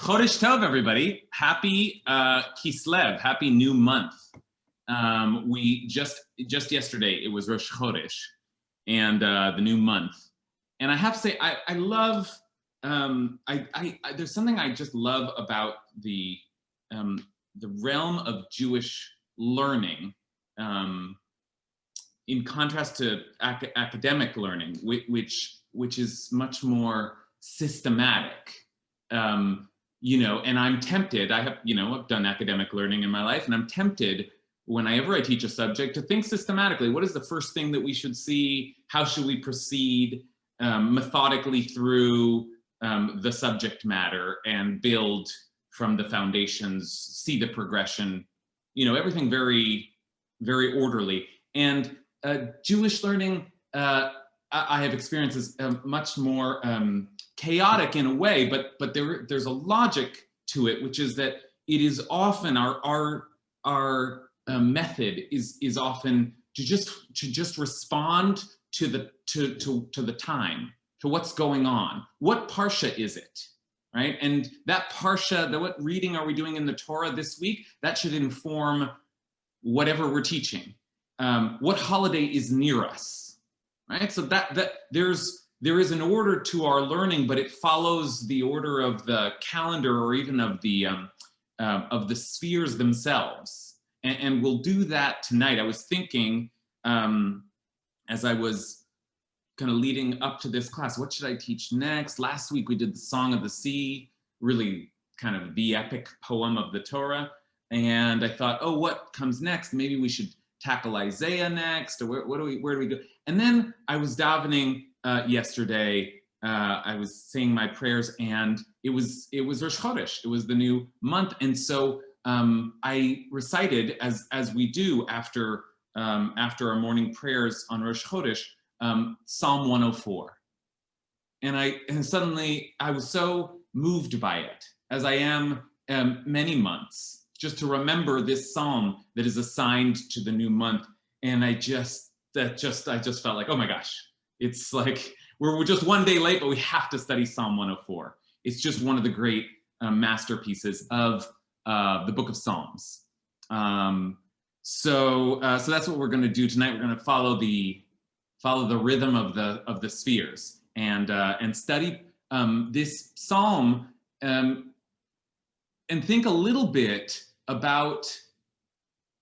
Chodesh Tov, everybody. Happy Kislev, happy new month. We just yesterday, it was Rosh Chodesh and the new month. And I have to say, I love, there's something I just love about the realm of Jewish learning in contrast to academic learning, which is much more systematic. And I'm tempted, I've done academic learning in my life, and I'm tempted whenever I teach a subject to think systematically. What is the first thing that we should see? How should we proceed methodically through the subject matter and build from the foundations, see the progression, everything very, very orderly. And Jewish learning, I have experienced is much more chaotic in a way, but there's a logic to it, which is that it is often our method is often to just respond to the time, to what's going on. What parsha is it, right? And that parsha, what reading are we doing in the Torah this week? That should inform whatever we're teaching. What holiday is near us, right? So that there is an order to our learning, but it follows the order of the calendar or even of the spheres themselves. And we'll do that tonight. I was thinking, as I was kind of leading up to this class, what should I teach next? Last week we did the Song of the Sea, really kind of the epic poem of the Torah. And I thought, oh, what comes next? Maybe we should tackle Isaiah next, or where do we go? And then I was davening yesterday. I was saying my prayers, and it was Rosh Chodesh. It was the new month, and so I recited, as we do after our morning prayers on Rosh Chodesh, Psalm 104, and suddenly I was so moved by it, as I am many months, just to remember this psalm that is assigned to the new month. And I just felt like, oh my gosh, it's like we're just one day late, but we have to study Psalm 104. It's just one of the great masterpieces of the book of Psalms. So that's what we're going to do tonight. We're going to follow the rhythm of the spheres and study this psalm and think a little bit about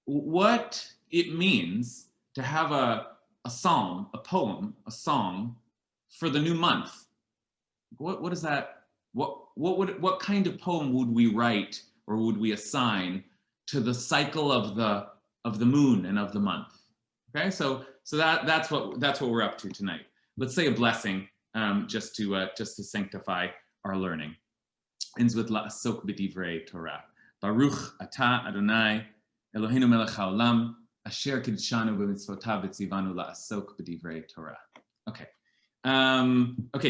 what it means to have a psalm, a poem, a song for the new month. What is that? What kind of poem would we write or would we assign to the cycle of the moon and of the month? Okay, so that's what we're up to tonight. Let's say a blessing just to sanctify our learning. Ends with la'asok b'divrei Torah. Baruch atah Adonai Eloheinu melech haolam asher kidshanu b'mitzvotav v'tzivanu la'asok b'divrei Torah. Okay.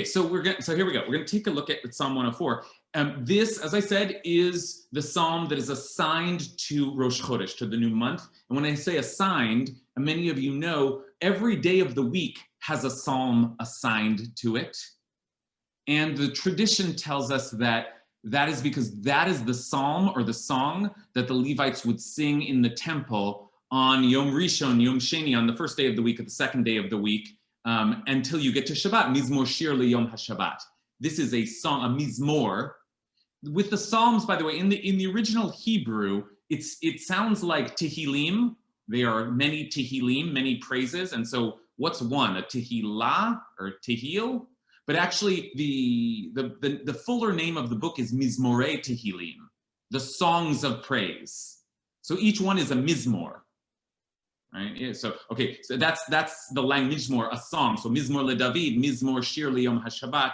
So here we go. We're going to take a look at Psalm 104. This, as I said, is the psalm that is assigned to Rosh Chodesh, to the new month. And when I say assigned, many of you know, every day of the week has a psalm assigned to it. And the tradition tells us that is because that is the psalm or the song that the Levites would sing in the temple on Yom Rishon, Yom Sheni, on the first day of the week or the second day of the week, until you get to Shabbat, Mizmor Shir LeYom HaShabbat. This is a song, a mizmor. With the Psalms, by the way, in the original Hebrew, it sounds like Tehillim. There are many Tehillim, many praises. And so what's one? A Tehillah or Tehil? But actually, the fuller name of the book is Mizmorei Tehillim, the songs of praise. So each one is a mizmor, right? Yeah, so that's the language, mizmor, a song. So Mizmor LeDavid, Mizmor Shir LeYom HaShabbat.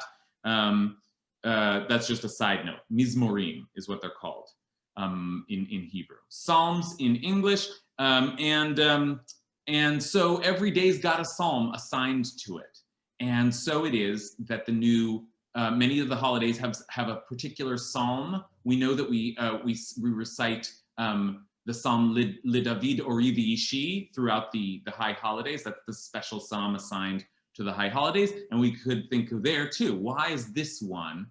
That's just a side note. Mizmorim is what they're called in Hebrew. Psalms in English, and so every day's got a psalm assigned to it. And so it is that the new, many of the holidays have a particular psalm. We know that we recite the psalm LeDavid Ori V'ishi throughout the high holidays. That's the special psalm assigned to the high holidays. And we could think of there too, why is this one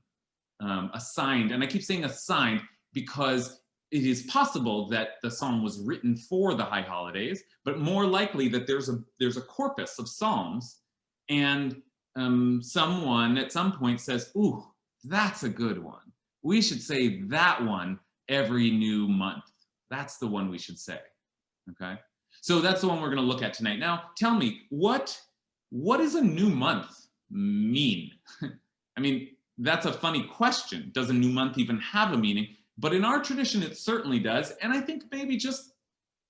assigned, and I keep saying assigned because it is possible that the psalm was written for the high holidays, but more likely that there's a corpus of psalms, and someone at some point says, "Ooh, that's a good one. We should say that one every new month. That's the one we should say." Okay, so that's the one we're going to look at tonight. Now, tell me, what does a new month mean? I mean, that's a funny question. Does a new month even have a meaning? But in our tradition, it certainly does. And I think maybe just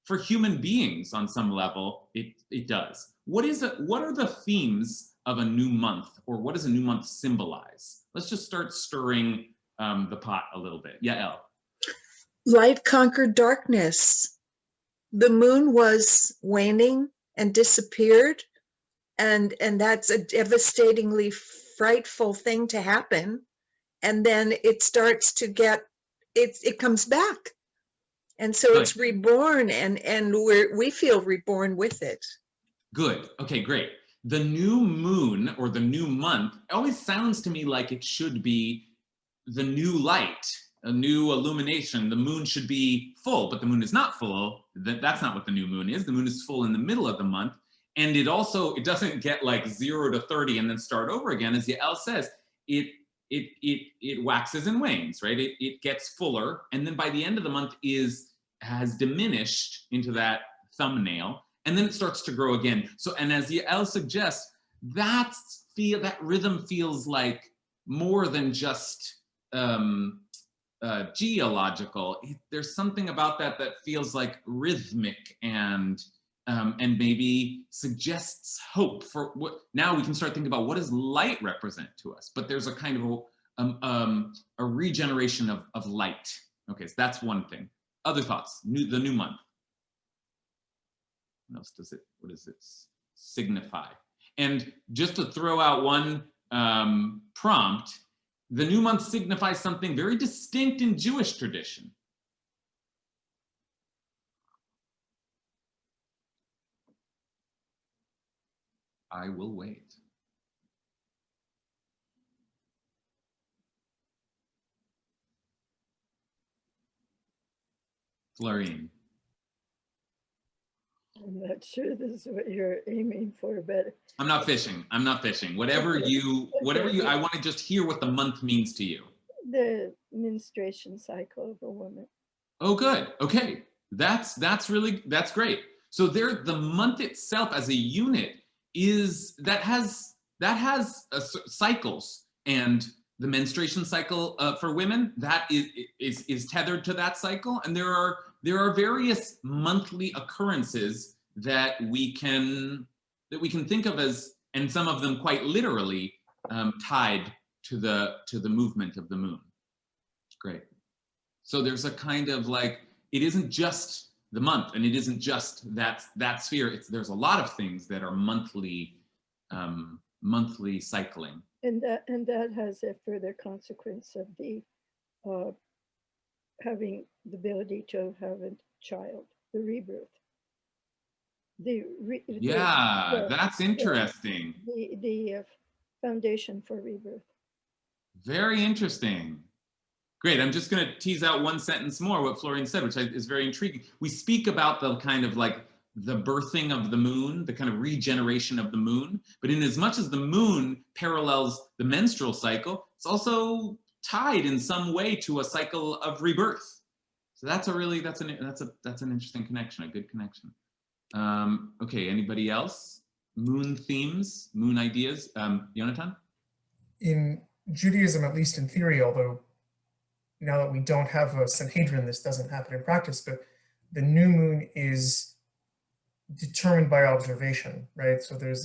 for human beings on some level, it does. What are the themes of a new month, or what does a new month symbolize? Let's just start stirring the pot a little bit. Yeah, Elle. Light conquered darkness. The moon was waning and disappeared, and that's a devastatingly frightful thing to happen. And then it starts to get, it comes back. And so Good. It's reborn, and we feel reborn with it. Good. Okay, great. The new moon or the new month always sounds to me like it should be the new light, a new illumination. The moon should be full, but the moon is not full. That's not what the new moon is. The moon is full in the middle of the month. And it doesn't get like 0 to 30 and then start over again. As Yael says, it waxes and wanes, right? It gets fuller, and then by the end of the month has diminished into that thumbnail, and then it starts to grow again. So, and as Yael suggests, that rhythm feels like more than just geological. There's something about that feels like rhythmic and maybe suggests hope for what. Now we can start thinking about, what does light represent to us? But there's a kind of a regeneration of light. Okay, so that's one thing. Other thoughts? The new month. What does it signify? And just to throw out one prompt, the new month signifies something very distinct in Jewish tradition. I will wait. Florine. I'm not sure this is what you're aiming for, but I'm not fishing. Whatever you, I want to just hear what the month means to you. the menstruation cycle of a woman. Oh, good. Okay. That's great. So the month itself as a unit has cycles, and the menstruation cycle for women that is tethered to that cycle, and there are various monthly occurrences that we can think of as, and some of them quite literally tied to the movement of the moon. Great. So there's a kind of like, it isn't just the month, and it isn't just that sphere. There's a lot of things that are monthly cycling. And that has a further consequence of the having the ability to have a child, the rebirth. That's interesting. The foundation for rebirth. Very interesting. Great. I'm just going to tease out one sentence more, what Florian said, which is very intriguing. We speak about the kind of like the birthing of the moon, the kind of regeneration of the moon, but in as much as the moon parallels the menstrual cycle, it's also tied in some way to a cycle of rebirth. So that's an interesting connection, a good connection. Okay, anybody else? Moon themes, moon ideas? Yonatan? In Judaism, at least in theory, although now that we don't have a Sanhedrin, this doesn't happen in practice, but the new moon is determined by observation, right? So there's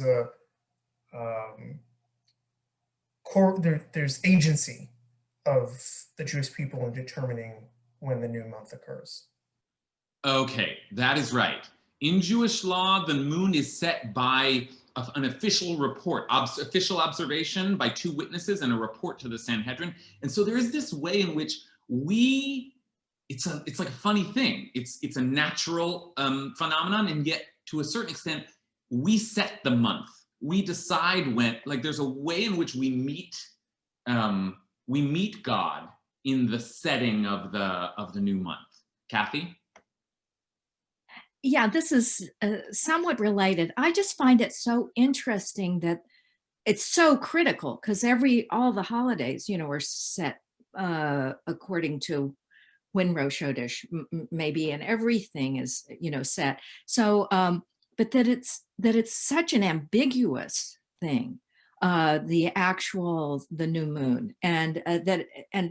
there's agency of the Jewish people in determining when the new month occurs. Okay, that is right. In Jewish law, the moon is set by an official report, official observation by 2 witnesses and a report to the Sanhedrin. And so there is this way in which it's like a funny thing. It's a natural phenomenon, and yet to a certain extent, we set the month. We decide when, like there's a way in which we meet we meet God in the setting of the new month. Kathy? Yeah, this is somewhat related. I just find it so interesting that it's so critical because all the holidays, are set according to when Rosh Chodesh maybe, and everything is, set. So, but that it's such an ambiguous thing, the new moon, and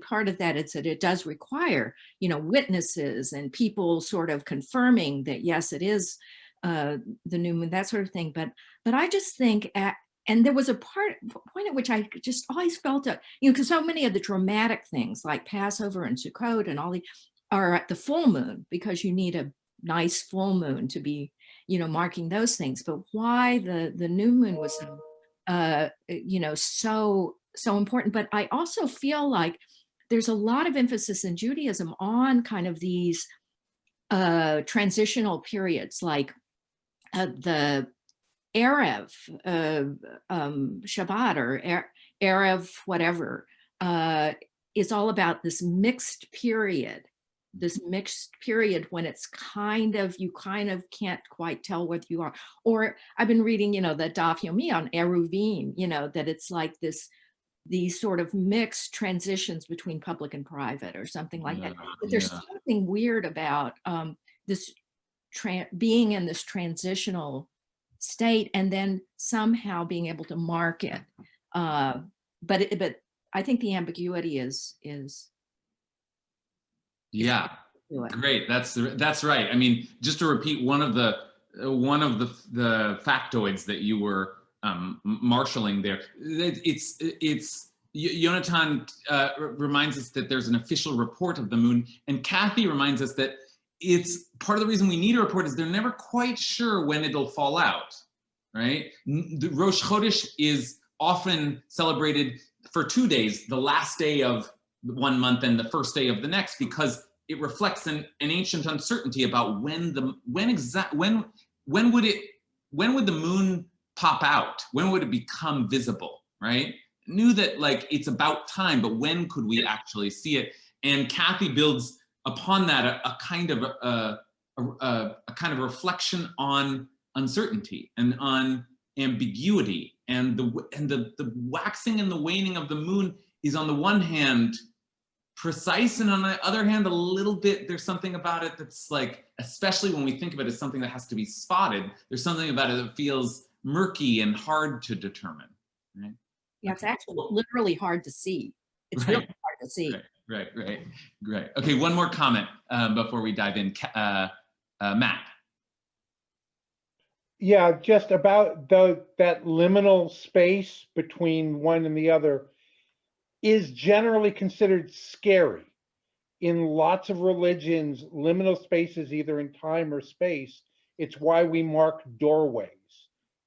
part of that is that it does require, witnesses and people sort of confirming that yes, it is the new moon, that sort of thing. But I just think and there was a point at which I just always felt it, because so many of the dramatic things like Passover and Sukkot and all are at the full moon, because you need a nice full moon to be, marking those things. But why the new moon was, so important. But I also feel like there's a lot of emphasis in Judaism on kind of these transitional periods, like the Erev Shabbat or Erev whatever is all about this mixed period when it's you kind of can't quite tell whether you are, or I've been reading, the Daf Yomi on Eruvin, that it's like these sort of mixed transitions between public and private or something like that. But there's something weird about this being in this transitional state and then somehow being able to mark it. But I think the ambiguity is yeah, great. That's right. I mean, just to repeat one of the factoids that you were marshaling there, it's Yonatan reminds us that there's an official report of the moon, and Kathy reminds us that it's part of the reason we need a report is they're never quite sure when it'll fall out, right? The Rosh Chodesh is often celebrated for 2 days, the last day of one month and the first day of the next, because it reflects an ancient uncertainty about when would the moon pop out? When would it become visible, right? Knew that like it's about time, but when could we actually see it? And Kathy builds upon that a kind of reflection on uncertainty and on ambiguity, and the waxing and the waning of the moon is on the one hand precise, and on the other hand a little bit, there's something about it that's like, especially when we think of it as something that has to be spotted, there's something about it that feels murky and hard to determine, right? Yeah, it's actually literally hard to see. It's really hard to see. Right. Okay, one more comment before we dive in. Matt. Yeah, just about that liminal space between one and the other is generally considered scary. In lots of religions, liminal spaces, either in time or space, it's why we mark doorways.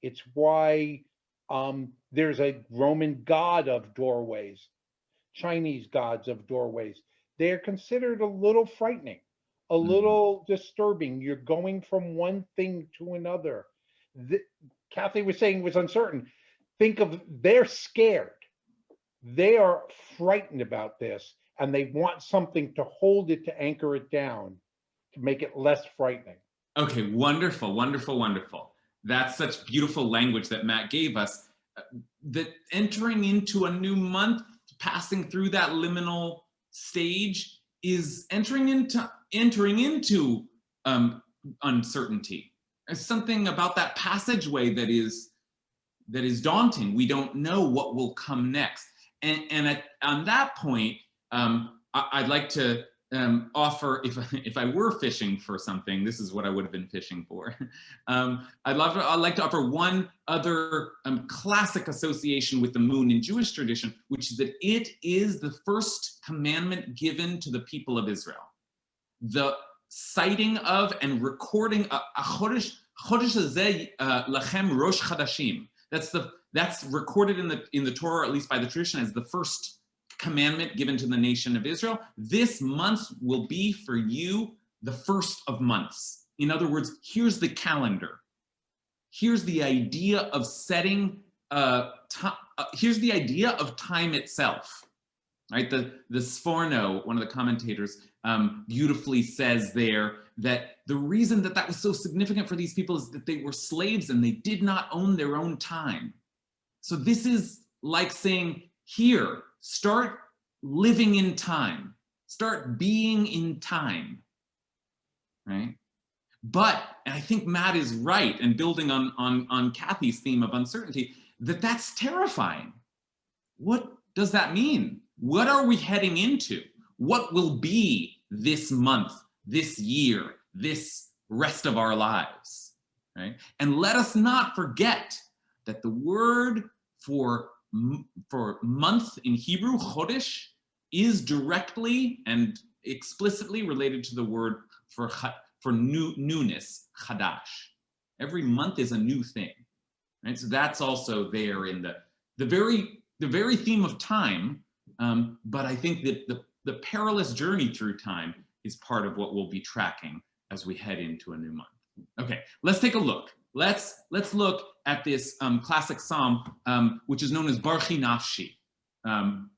It's why there's a Roman god of doorways, Chinese gods of doorways. They're considered a little frightening, a little disturbing. You're going from one thing to another. Kathy was saying it was uncertain. Think of, they're scared. They are frightened about this, and they want something to hold it, to anchor it down, to make it less frightening. Okay, wonderful. That's such beautiful language that Matt gave us. That entering into a new month, passing through that liminal stage, is entering into uncertainty. There's something about that passageway that is daunting. We don't know what will come next. And on that point, I'd like to offer, if I were fishing for something, this is what I would have been fishing for. I'd like to offer one other classic association with the moon in Jewish tradition, which is that it is the first commandment given to the people of Israel. The citing of and recording Chodesh hazeh lachem rosh chadashim. That's recorded in the Torah, or at least by the tradition, as the first commandment given to the nation of Israel. This month will be for you the first of months. In other words, here's the calendar. Here's the idea of setting. Here's the idea of time itself. right? The Sforno, one of the commentators, beautifully says there that the reason that that was so significant for these people is that they were slaves and they did not own their own time. So this is like saying, here, start living in time, start being in time, right? But, and I think Matt is right, and building on Kathy's theme of uncertainty, that's terrifying. What does that mean? What are we heading into? What will be this month, this year, this rest of our lives, right? And let us not forget that the word for month in Hebrew, chodesh, is directly and explicitly related to the word for newness, chadash. Every month is a new thing, right? So that's also there in the very theme of time, but I think that the perilous journey through time is part of what we'll be tracking as we head into a new month. Okay, let's take a look. Let's look at this classic psalm, which is known as Barchi Nafshi,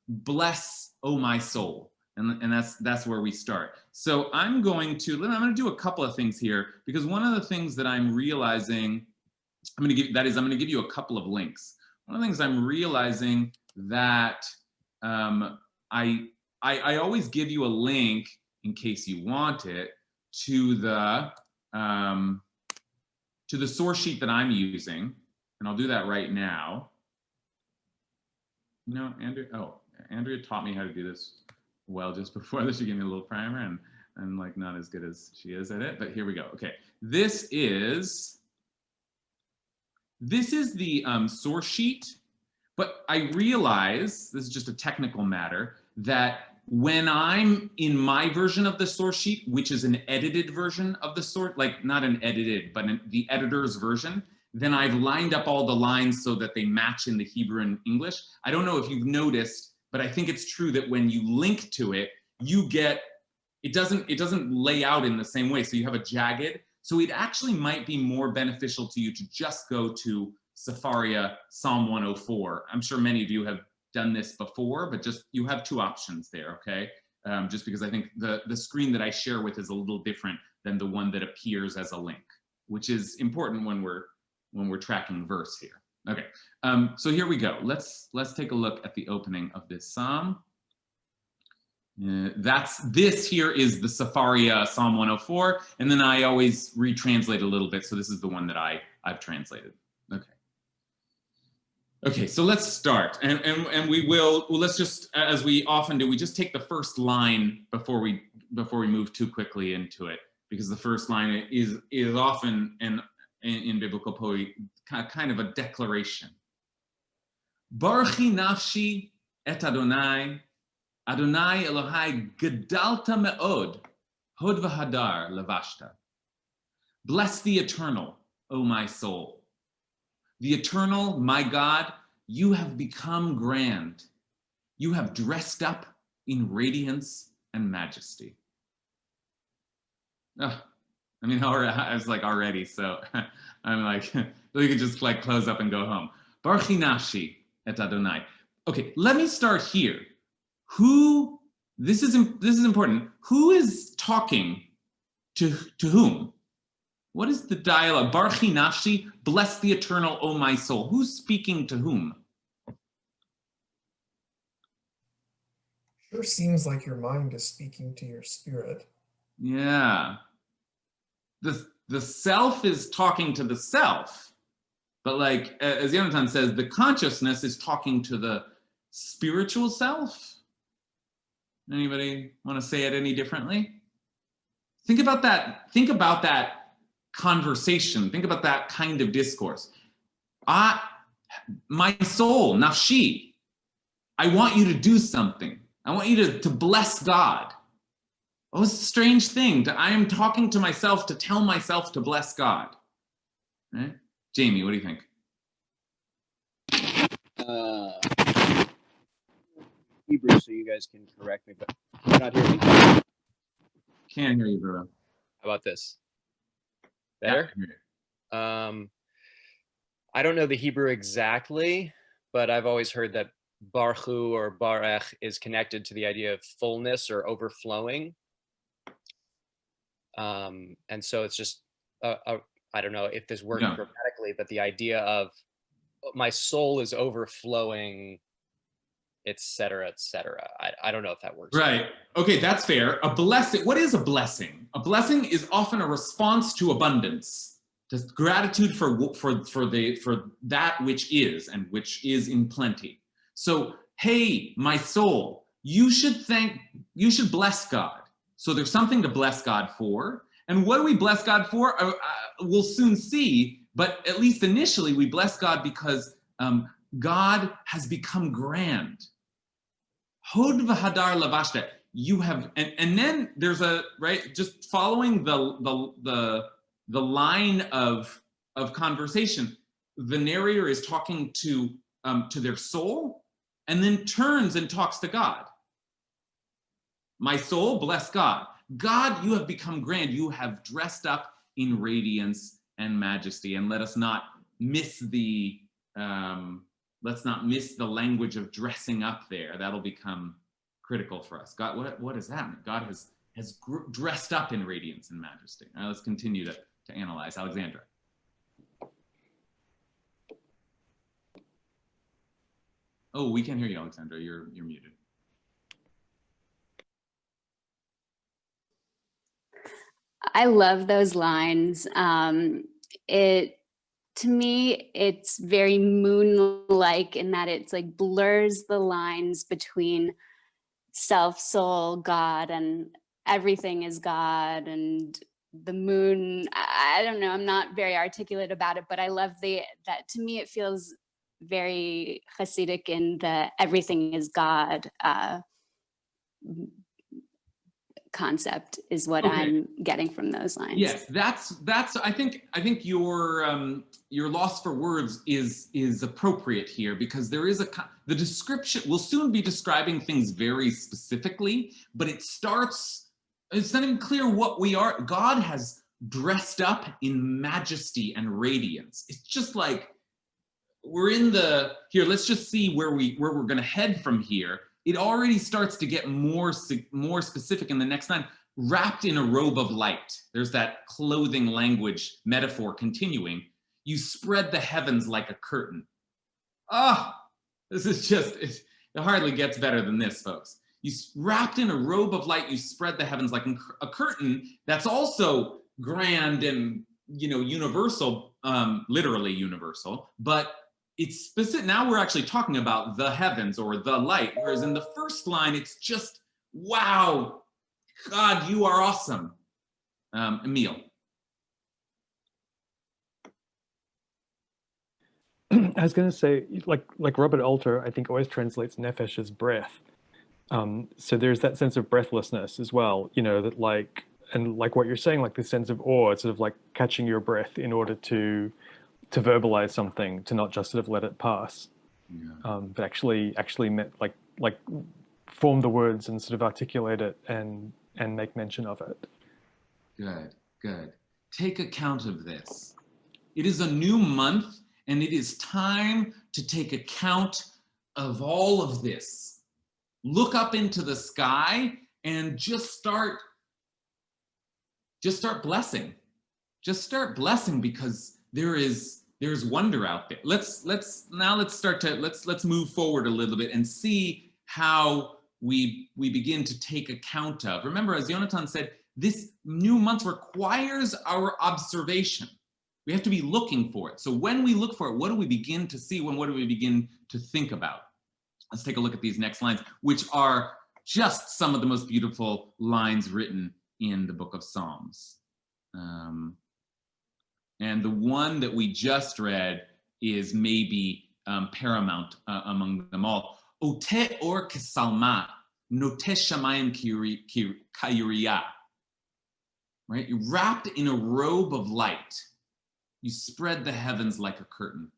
bless, O my soul. And that's where we start. So I'm going to do a couple of things here, because one of the things that I'm realizing, I'm going to give you a couple of links. One of the things I'm realizing that I always give you a link in case you want it to the source sheet that I'm using, and I'll do that right now. You know, Andrea taught me how to do this well just before this. She gave me a little primer, and I'm like not as good as she is at it, but here we go. Okay, this is the source sheet, but I realize, this is just a technical matter, that when I'm in my version of the source sheet, which is an edited version of the source, like not an edited, but the editor's version, then I've lined up all the lines so that they match in the Hebrew and English. I don't know if you've noticed, but I think it's true that when you link to it, you get, it doesn't lay out in the same way. So you have a jagged. So it actually might be more beneficial to you to just go to Sefaria Psalm 104. I'm sure many of you have done this before, but just you have two options there, okay? Just because I think the screen that I share with is a little different than the one that appears as a link, which is important when we're tracking verse here. Okay, so here we go. Let's take a look at the opening of this psalm. This here is the Sefaria Psalm 104, and then I always retranslate a little bit. So this is the one that I've translated. Okay, so let's start, and let's just, as we often do, we just take the first line before we move too quickly into it, because the first line is often in biblical poetry kind of a declaration. Barchi nafshi et Adonai, Adonai Elohai gedalta me'od, hod v'hadar levashta. Bless the eternal, O my soul. The eternal, my God, you have become grand. You have dressed up in radiance and majesty. Oh, I mean, I was like already, so I'm like, we could just like close up and go home. Barchi nafshi et Adonai. Okay, let me start here. This is important. Who is talking to whom? What is the dialogue? Barchi nafshi, bless the eternal, O my soul. Who's speaking to whom? Sure seems like your mind is speaking to your spirit. Yeah. The self is talking to the self, but like, as Yonatan says, the consciousness is talking to the spiritual self. Anybody want to say it any differently? Think about that. Think about that conversation. Think about that kind of discourse. My soul, nafshi, I want you to do something. I want you to bless God. Oh, it's a strange thing. I am talking to myself to tell myself to bless God. Right? Jamie, what do you think? Hebrew, so you guys can correct me, but you're not hearing me? Can't hear you, bro. How about this? Better? Yeah, I don't know the Hebrew exactly, but I've always heard that Barchu or Barech is connected to the idea of fullness or overflowing. And so it's just, I don't know if this works grammatically, but the idea of my soul is overflowing, et cetera, et cetera. I don't know if that works. Right. Okay, that's fair. A blessing. What is a blessing? A blessing is often a response to abundance, to gratitude for that which is and which is in plenty. So, hey, my soul, you should bless God. So there's something to bless God for. And what do we bless God for? We'll soon see. But at least initially, we bless God because God has become grand. Hod v'hadar lavashta. You have, and then there's a right. Just following the line of conversation, the narrator is talking to their soul, and then turns and talks to God. My soul, bless God. God, you have become grand. You have dressed up in radiance and majesty, and let us not miss the language of dressing up there. That'll become critical for us. God, what does that mean? God has dressed up in radiance and majesty. Now let's continue to analyze. Alexandra. Oh, we can't hear you, Alexandra. You're muted. I love those lines. To me, it's very moon-like in that it's like blurs the lines between self, soul, God, and everything is God, and the moon. I don't know, I'm not very articulate about it, but I love that to me it feels very Hasidic in the everything is God concept is what I'm getting from those lines. Yes, that's. I think your loss for words is appropriate here, because there is the description. We'll soon be describing things very specifically, but it's not even clear what we are. God has dressed up in majesty and radiance. It's just like we're in here. Let's just see where we're going to head from here. It already starts to get more specific in the next line. Wrapped in a robe of light. There's that clothing language metaphor continuing. You spread the heavens like a curtain. This is it hardly gets better than this, folks. You wrapped in a robe of light, you spread the heavens like a curtain. That's also grand and universal, literally universal, but it's specific. Now we're actually talking about the heavens or the light, whereas in the first line, it's just, wow, God, you are awesome. Emil. I was going to say, like Robert Alter, I think always translates nefesh as breath. So there's that sense of breathlessness as well, that like what you're saying, like this sense of awe, it's sort of like catching your breath in order to verbalize something, to not just sort of let it pass, but actually like form the words and sort of articulate it and make mention of it. Good. Take account of this. It is a new month, and it is time to take account of all of this. Look up into the sky and just start blessing. Just start blessing, because there's wonder out there. Let's move forward a little bit and see how we begin to take account of. Remember, as Jonathan said, this new month requires our observation. We have to be looking for it. So when we look for it, what do we begin to see? What do we begin to think about? Let's take a look at these next lines, which are just some of the most beautiful lines written in the book of Psalms. And the one that we just read is maybe paramount among them all. Ote or kesalma, note shamayim kayuriya. Right? You're wrapped in a robe of light. You spread the heavens like a curtain.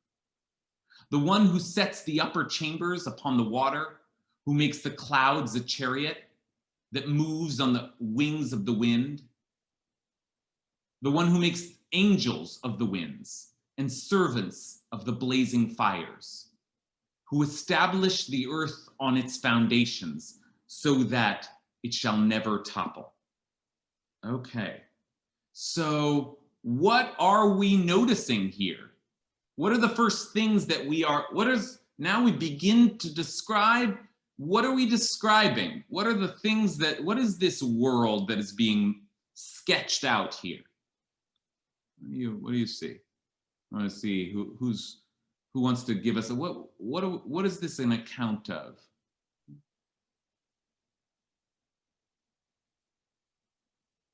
The one who sets the upper chambers upon the water, who makes the clouds a chariot that moves on the wings of the wind. The one who makes angels of the winds and servants of the blazing fires, who established the earth on its foundations so that it shall never topple. Okay, so what are we noticing here? What are the first things that now we begin to describe, what are we describing? What are the things what is this world that is being sketched out here? What do you see? I want to see who wants to give us what is this an account of?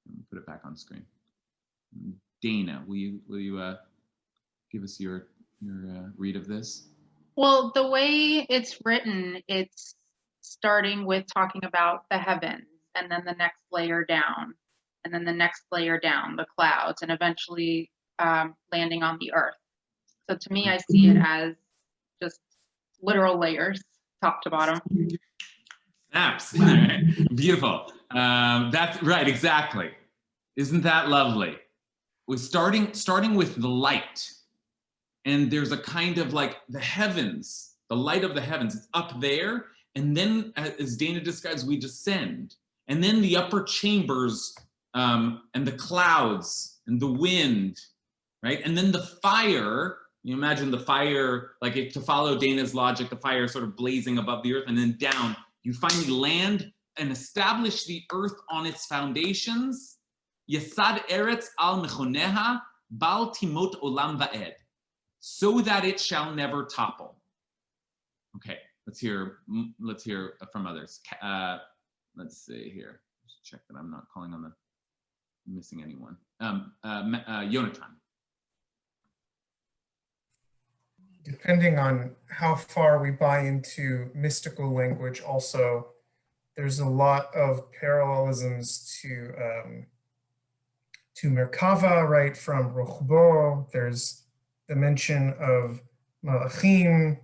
Let me put it back on screen. Dana, will you give us your read of this? Well, the way it's written, it's starting with talking about the heavens, and then the next layer down, and then the next layer down, the clouds, and eventually landing on the earth. So to me, I see it as just literal layers, top to bottom. Snaps. Beautiful. That's right, exactly. Isn't that lovely? We're starting with the light. And there's a kind of like the heavens, the light of the heavens, it's up there. And then as Dana describes, we descend. And then the upper chambers and the clouds and the wind, right? And then the fire, you imagine the fire, like to follow Dana's logic, the fire sort of blazing above the earth, and then down, you finally land and establish the earth on its foundations. Yesad eretz al mechoneha, bal timot olam va'ed, so that it shall never topple. Okay, let's hear from others. Let's see here. Just check that I'm not calling on missing anyone. Yonatan. Depending on how far we buy into mystical language, also, there's a lot of parallelisms to Merkava, right, from Rochbo. There's the mention of Malachim.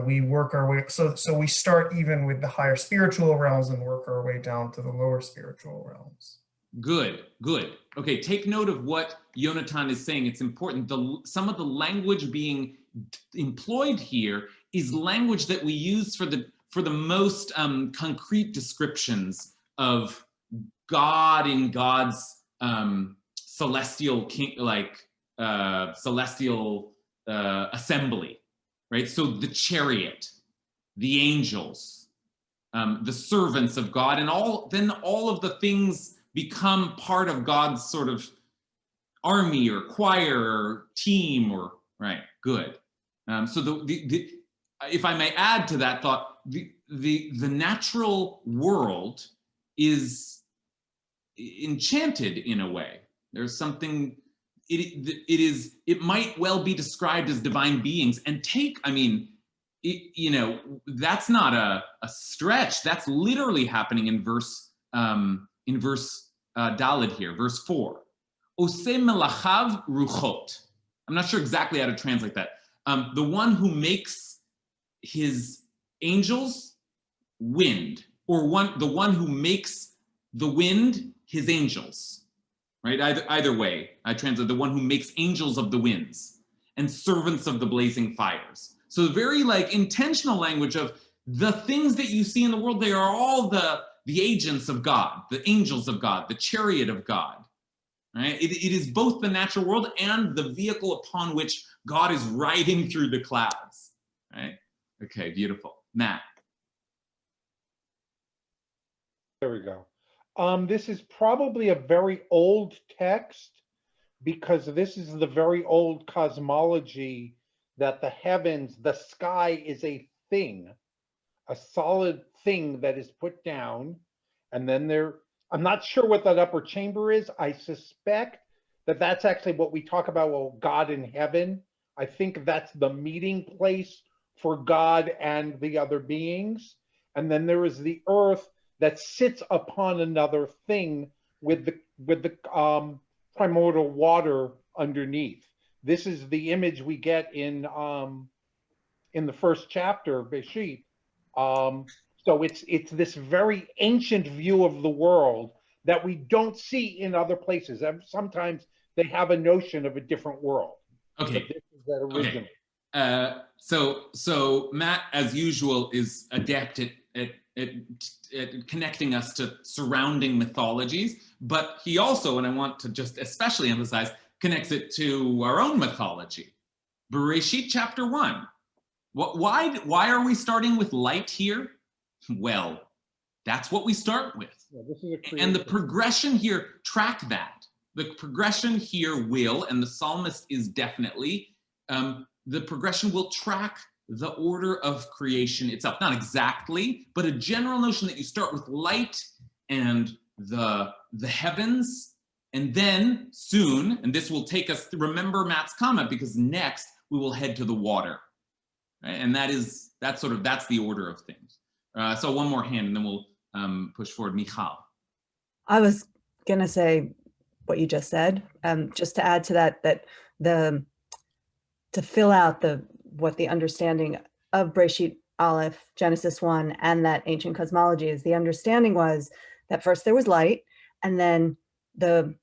We work our way, so we start even with the higher spiritual realms and work our way down to the lower spiritual realms. Good. Okay, take note of what Yonatan is saying. It's important. Some of the language being employed here is language that we use for the most concrete descriptions of God in God's celestial celestial assembly, right? So the chariot, the angels, the servants of God, and all of the things become part of God's sort of army or choir or team, or right. Good. So if I may add to that thought, the natural world is enchanted in a way. There's something. It might well be described as divine beings, and that's not a stretch. That's literally happening in verse Daled here, verse 4. Oseh melachav ruchot. I'm not sure exactly how to translate that. The one who makes his angels wind, or the one who makes the wind his angels. Right? Either way, I translate the one who makes angels of the winds and servants of the blazing fires. So very intentional language of the things that you see in the world, they are all the agents of God, the angels of God, the chariot of God. Right? It is both the natural world and the vehicle upon which God is riding through the clouds. Right? Okay, beautiful. Matt. There we go. This is probably a very old text, because this is the very old cosmology that the heavens, the sky is a thing, a solid thing that is put down. And then I'm not sure what that upper chamber is. I suspect that that's actually what we talk about, well, God in heaven. I think that's the meeting place for God and the other beings. And then there is the earth that sits upon another thing with the primordial water underneath. This is the image we get in the first chapter, Beshit. So it's this very ancient view of the world that we don't see in other places. Sometimes they have a notion of a different world. Okay. But this is that original. So Matt, as usual, is adept at connecting us to surrounding mythologies, but he also, and I want to just especially emphasize, connects it to our own mythology. Bereshit chapter 1. Why are we starting with light here? Well, that's what we start with. Yeah, this is a And the creation. progression here, track that. The progression here will, and the psalmist is definitely, the progression will track the order of creation itself. Not exactly, but a general notion that you start with light and the heavens, and then soon, and this will take us, remember Matt's comment, because next we will head to the water. Right? And that's the order of things. So one more hand and then we'll push forward. Michal. I was going to say what you just said, just to add to that to fill out what the understanding of Bereshit Aleph, Genesis 1, and that ancient cosmology is. The understanding was that first there was light, and then the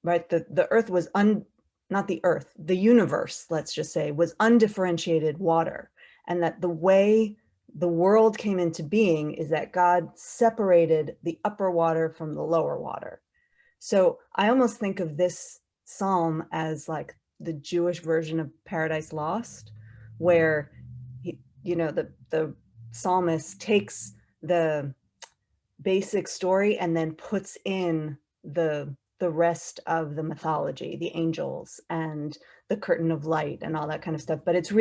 earth was not the earth, the universe, let's just say, was undifferentiated water, and that the way the world came into being is that God separated the upper water from the lower water. So I almost think of this psalm as like the Jewish version of Paradise Lost, where the psalmist takes the basic story and then puts in the rest of the mythology, the angels and the curtain of light and all that kind of stuff. But it's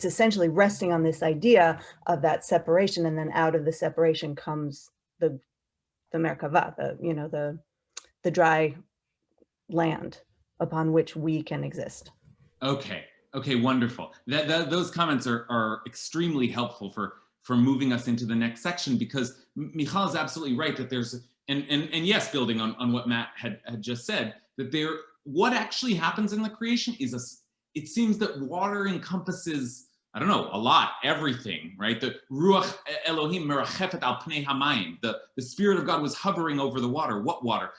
essentially resting on this idea of that separation, and then out of the separation comes the Merkava, the dry land upon which we can exist. Okay, wonderful. Those comments are extremely helpful for moving us into the next section, because Michal is absolutely right that there's, and yes, building on what Matt had just said, that what actually happens in the creation is it seems that water encompasses, I don't know, a lot, everything, right? The Ruach Elohim merachefet al pnei hamayim. The Spirit of God was hovering over the water. What water?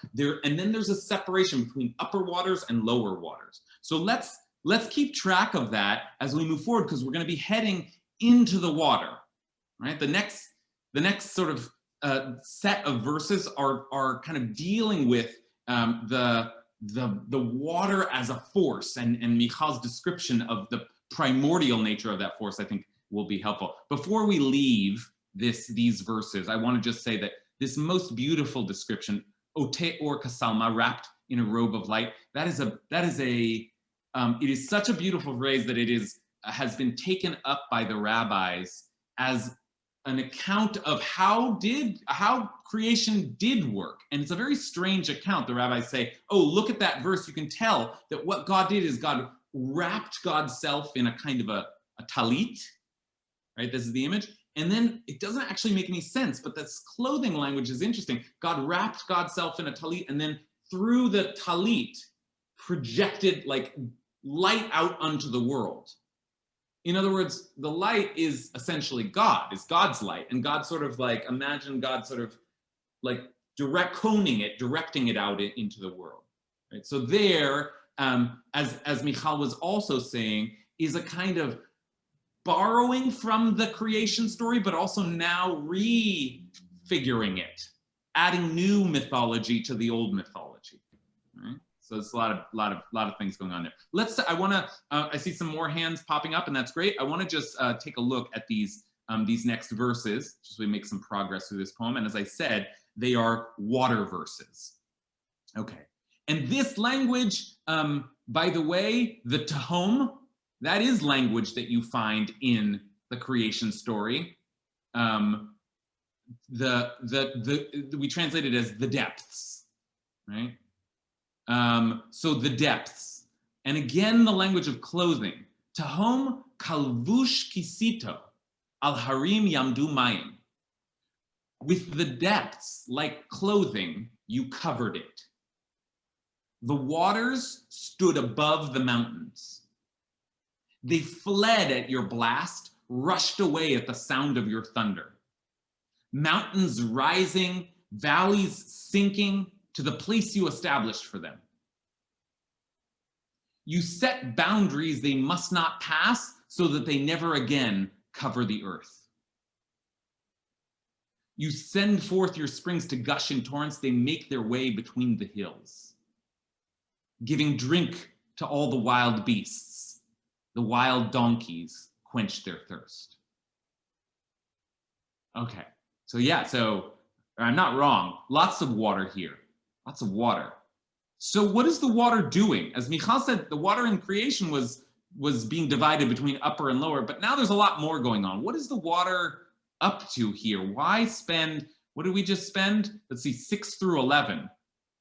And then there's a separation between upper waters and lower waters. So let's keep track of that as we move forward, because we're going to be heading into the water, right? The next sort of set of verses are kind of dealing with the water as a force, and Michal's description of the primordial nature of that force, I think, will be helpful. Before we leave these verses, I want to just say that this most beautiful description, Ote or Kasalma, wrapped in a robe of light, it is such a beautiful phrase that has been taken up by the rabbis as an account of how creation did work. And it's a very strange account. The rabbis say, oh, look at that verse. You can tell that what God did is God wrapped God's self in a kind of a talit, right? This is the image. And then it doesn't actually make any sense, but this clothing language is interesting. God wrapped God's self in a talit, and then through the talit projected like light out unto the world. In other words, the light is essentially God, is God's light. And God sort of like, imagine God sort of like directing it out into the world. Right? So there, as Michal was also saying, is a kind of borrowing from the creation story, but also now refiguring it, adding new mythology to the old mythology. Right? So it's a lot of things going on there. I see some more hands popping up, and that's great. I want to just take a look at these next verses, just so we make some progress through this poem. And as I said, they are water verses. Okay. And this language, by the way, the Tehom, that is language that you find in the creation story. We translate it as the depths, right? So the depths, and again the language of clothing. Tahom kalvush kisito al harim yamdu mayim. With the depths, like clothing, you covered it. The waters stood above the mountains. They fled at your blast, rushed away at the sound of your thunder. Mountains rising, valleys sinking, to the place you established for them. You set boundaries they must not pass, so that they never again cover the earth. You send forth your springs to gush in torrents, they make their way between the hills. Giving drink to all the wild beasts, the wild donkeys quench their thirst. Okay, so yeah, so I'm not wrong. Lots of water here, lots of water. So what is the water doing? As Michal said, the water in creation was being divided between upper and lower, but now there's a lot more going on. What is the water up to here? Why spend, what did we just spend? Let's see, 6 through 11,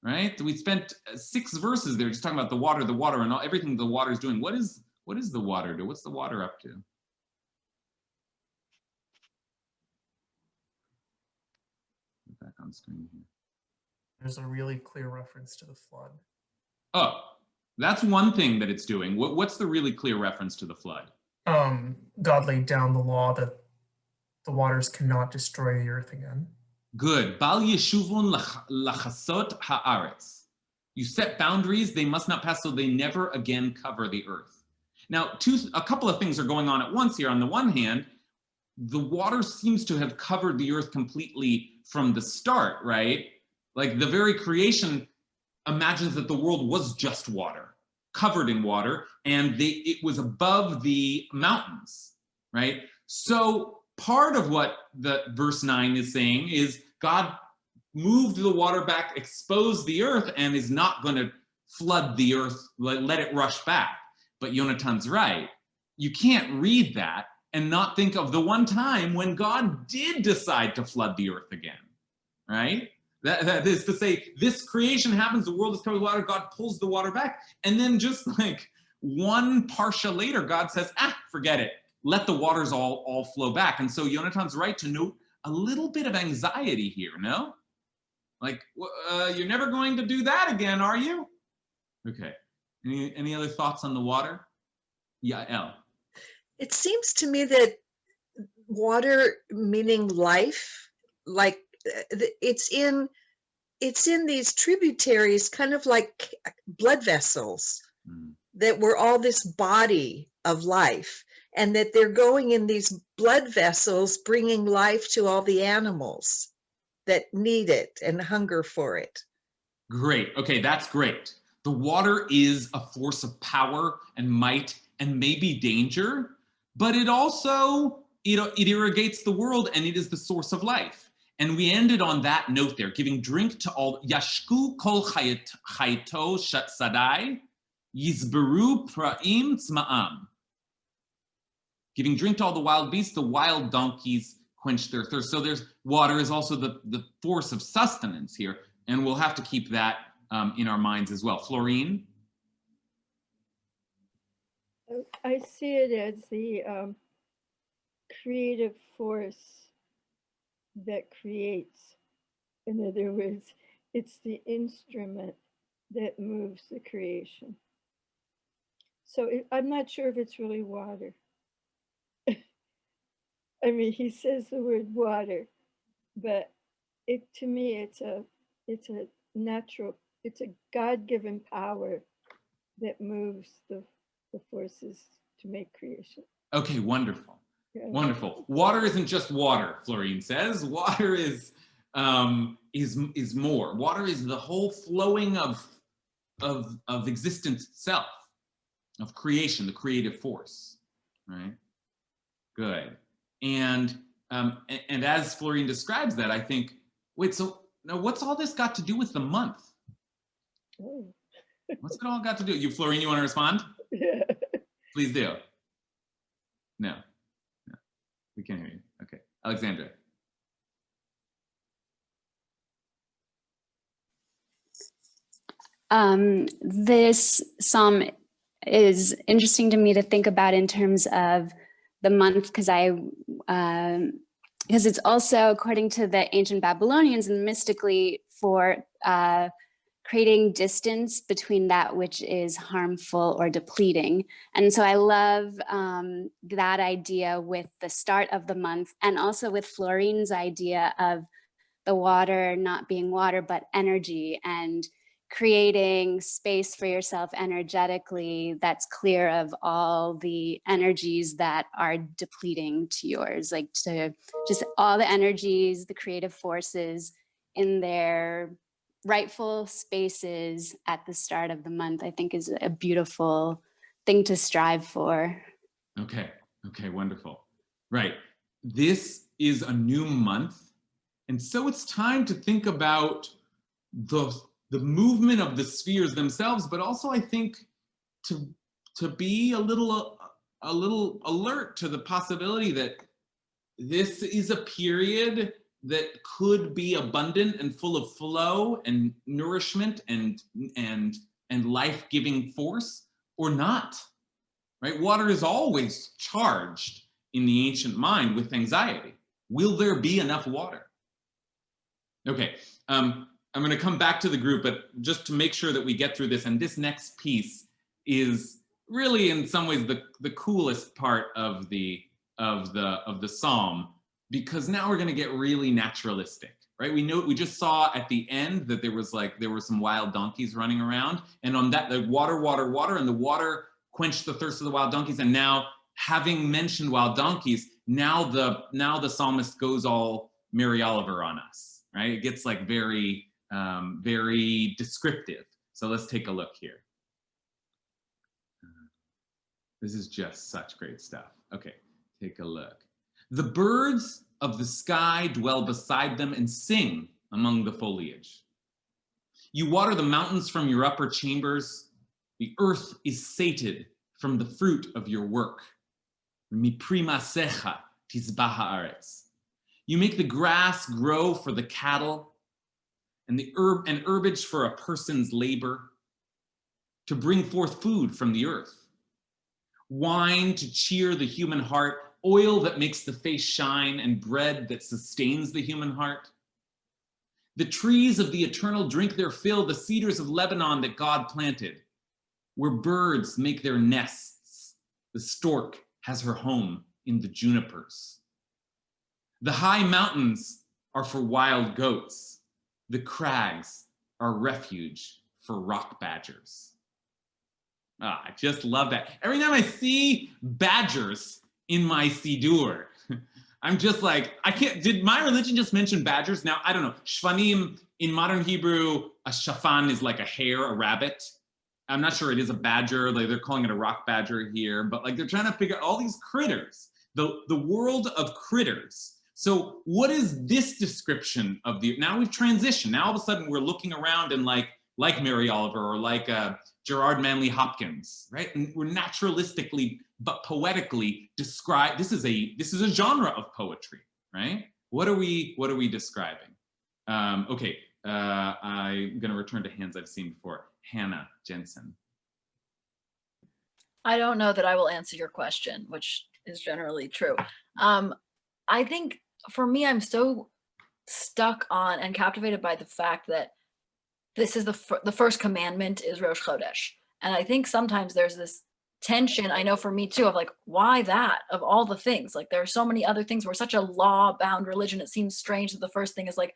right? We spent 6 verses there just talking about the water, and all, everything the water is doing. What is the water do? What's the water up to? Back on screen here. There's a really clear reference to the flood. Oh, that's one thing that it's doing. What's the really clear reference to the flood? God laid down the law that the waters cannot destroy the earth again. Good. Bal yeshuvun lachasot haaretz. You set boundaries, they must not pass, so they never again cover the earth. Now, a couple of things are going on at once here. On the one hand, the water seems to have covered the earth completely from the start, right? Like the very creation imagines that the world was just water, covered in water, and it was above the mountains, right? So part of what the verse 9 is saying is God moved the water back, exposed the earth, and is not going to flood the earth, let it rush back. But Yonatan's right. You can't read that and not think of the one time when God did decide to flood the earth again, right? That is to say, this creation happens, the world is covered with water, God pulls the water back, and then just like one parsha later, God says, forget it. Let the waters all flow back. And so Yonatan's right to note a little bit of anxiety here, no? Like, you're never going to do that again, are you? Okay. Any other thoughts on the water? Yeah, El. It seems to me that water, meaning life, like it's in these tributaries, kind of like blood vessels, that were all this body of life, and that they're going in these blood vessels, bringing life to all the animals that need it and hunger for it. Great. Okay, that's great. The water is a force of power and might and maybe danger, but it also, it irrigates the world, and it is the source of life. And we ended on that note there, giving drink to all, Yashku kol chayto sadai, yizberu praim tzma'am. Giving drink to all the wild beasts, the wild donkeys quench their thirst. So there's water is also the force of sustenance here, and we'll have to keep that in our minds as well. Florine? I see it as the creative force that creates. In other words, it's the instrument that moves the creation. So I'm not sure if it's really water. I mean, he says the word water, but to me, it's a natural, it's a God-given power that moves the forces to make creation. Okay, wonderful. Yeah. Wonderful. Water isn't just water, Florine says. Water is more. Water is the whole flowing of existence itself, of creation, the creative force, right? Good. And as Florine describes that, I think, wait, so now what's all this got to do with the month? Oh. What's it all got to do? Florine, you want to respond? Yeah. Please do. No, we can't hear you. Okay, Alexandra. This psalm is interesting to me to think about in terms of the month, because it's also, according to the ancient Babylonians and mystically, for creating distance between that which is harmful or depleting. And so I love that idea with the start of the month, and also with Florine's idea of the water not being water, but energy, and creating space for yourself energetically that's clear of all the energies that are depleting to yours, like to just all the energies, the creative forces in their rightful spaces at the start of the month, I think is a beautiful thing to strive for. Okay, wonderful. Right. This is a new month. And so it's time to think about the movement of the spheres themselves, but also I think to be a little alert to the possibility that this is a period that could be abundant and full of flow and nourishment and life-giving force, or not. Right? Water is always charged in the ancient mind with anxiety. Will there be enough water? Okay, I'm going to come back to the group, but just to make sure that we get through this, and this next piece is really, in some ways, the coolest part of the psalm, because now we're going to get really naturalistic, right? We just saw at the end that there were some wild donkeys running around, and on that, the water, and the water quenched the thirst of the wild donkeys. And now, having mentioned wild donkeys, now the psalmist goes all Mary Oliver on us, right? It gets like very descriptive. So let's take a look here. This is just such great stuff. Okay, take a look. The birds of the sky dwell beside them and sing among the foliage. You water the mountains from your upper chambers. The earth is sated from the fruit of your work. Mi-pri masecha tizbah haaretz. You make the grass grow for the cattle and herbage for a person's labor, to bring forth food from the earth. Wine to cheer the human heart, oil that makes the face shine, and bread that sustains the human heart. The trees of the eternal drink their fill, the cedars of Lebanon that God planted, where birds make their nests. The stork has her home in the junipers. The high mountains are for wild goats. The crags are refuge for rock badgers. I just love that. Every time I see badgers in my Siddur, I'm just like, did my religion just mention badgers? Now, I don't know. Shvanim, in modern Hebrew, a shafan is like a hare, a rabbit. I'm not sure it is a badger. Like they're calling it a rock badger here, but like they're trying to figure out all these critters, the world of critters. So what is this description of now we've transitioned. Now all of a sudden we're looking around and like Mary Oliver or like Gerard Manley Hopkins, right? And we're naturalistically but poetically describe. This is a genre of poetry, right? What are we describing? Okay, I'm going to return to hands I've seen before. Hannah Jensen. I don't know that I will answer your question, which is generally true. I think for me, I'm so stuck on and captivated by the fact that this is the first commandment is Rosh Chodesh. And I think sometimes there's this tension, I know for me too, of like, why that of all the things? Like there are so many other things. We're such a law-bound religion. It seems strange that the first thing is like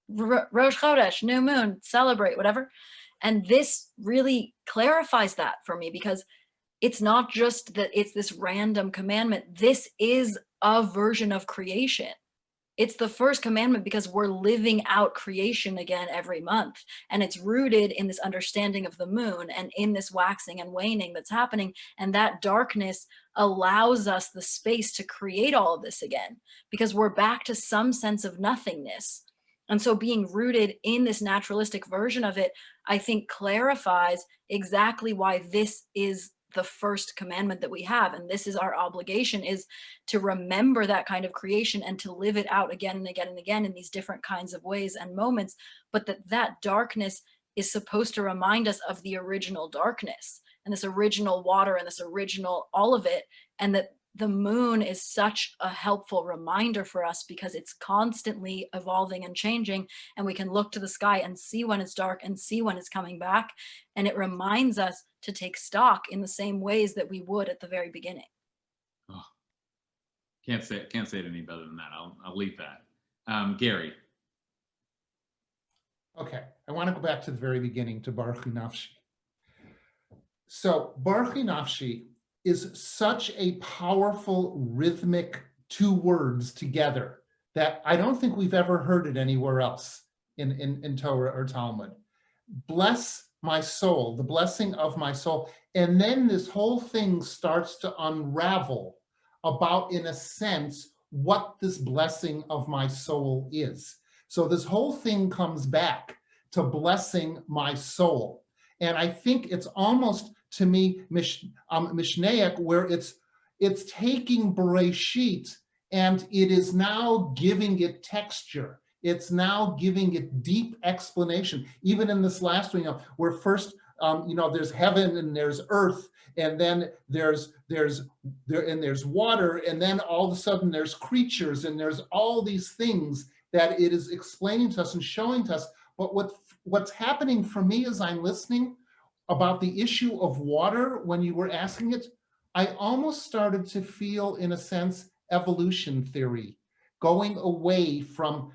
Rosh Chodesh, new moon, celebrate, whatever. And this really clarifies that for me, because it's not just that it's this random commandment. This is a version of creation. It's the first commandment because we're living out creation again every month. And it's rooted in this understanding of the moon and in this waxing and waning that's happening. And that darkness allows us the space to create all of this again, because we're back to some sense of nothingness. And so being rooted in this naturalistic version of it, I think clarifies exactly why this is the first commandment that we have. And this is our obligation, is to remember that kind of creation and to live it out again and again and again in these different kinds of ways and moments. But that darkness is supposed to remind us of the original darkness and this original water and this original all of it. And that the moon is such a helpful reminder for us because it's constantly evolving and changing, and we can look to the sky and see when it's dark and see when it's coming back. And it reminds us to take stock in the same ways that we would at the very beginning. Oh, can't say it any better than that. I'll leave that. Gary. Okay, I want to go back to the very beginning, to Baruch Nafshi. So Baruch Nafshi is such a powerful rhythmic two words together that I don't think we've ever heard it anywhere else in Torah or Talmud. Bless my soul, the blessing of my soul. And then this whole thing starts to unravel about, in a sense, what this blessing of my soul is. So this whole thing comes back to blessing my soul. And I think it's almost, to me, Mishnaic, where it's taking Bereshit and it is now giving it texture. It's now giving it deep explanation. Even in this last one, where first, there's heaven and there's earth, and then there's water, and then all of a sudden there's creatures, and there's all these things that it is explaining to us and showing to us. But what's happening for me as I'm listening about the issue of water, when you were asking it, I almost started to feel, in a sense, evolution theory, going away from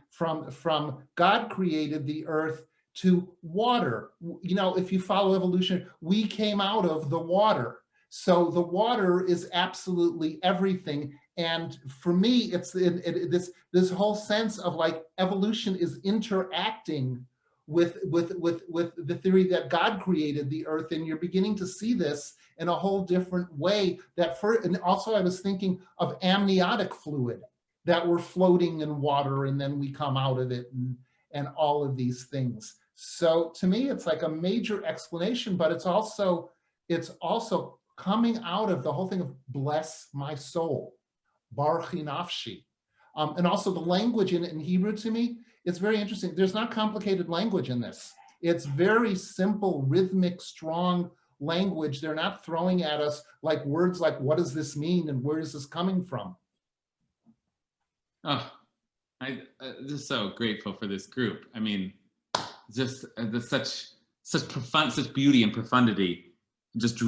God created the earth to water. If you follow evolution, we came out of the water. So the water is absolutely everything. And for me, it's this whole sense of like evolution is interacting with the theory that God created the earth, and you're beginning to see this in a whole different way. And also I was thinking of amniotic fluid, that we're floating in water and then we come out of it, and all of these things. So to me, it's like a major explanation, but it's also coming out of the whole thing of bless my soul, Baruch Nafshi. And also the language in Hebrew, to me, it's very interesting. There's not complicated language in this. It's very simple, rhythmic, strong language. They're not throwing at us like words like, what does this mean and where is this coming from? Oh, I'm just so grateful for this group. I mean, just such beauty and profundity, just